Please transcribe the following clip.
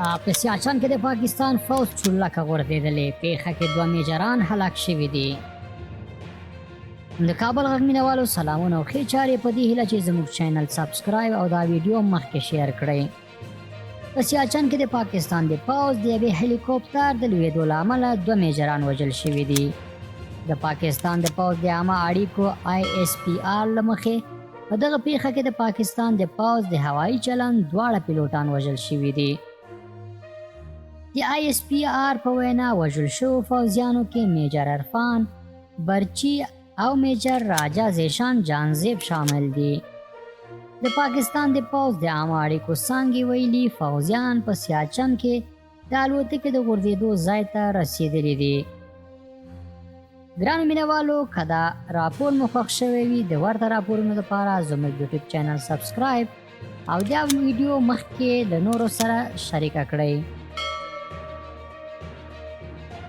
په سیاچن کې د پاکستان فوج چورلکه غورځېدلې، پیښه کې 2 میجران هلاک شوي دي. د کابل غږ مینوالو سلامونه او ښې چارې په دې هیله چې زموږ چینل سبسکرایب او دا ویډیو مخکې شیر کړئ. په سیاچن کې د پاکستان د پوځ د یوې هلیکوپټر د لوېدو له امله 2 میجران وژل شوي دي. د پاکستان د پوځ د عامه اړیکو ISPR له مخې په دغه پیښه کې د پاکستان د پوځ د هوایي چلند دواړه پیلوټان وژل شوي دي. د ISPR په وینا وژل شوو فوجیانو کې میجر عرفان برچی او میجر راجا زیشان جانزیب شامل دي. د پاکستان د پوځ د عامه اړیکو څانګې ویلي فوجیان په سیاچن کې د الوتکې د غورځېدو ځای ته رسېدلي دي. ګرانو مینوالو که دا راپور مو خوښ شوی وي د ورته راپورونو لپاره زموږ یوټیوب چینل سبسکرایب او دا ویډیو مخکې له نورو سره شریکه کړئ.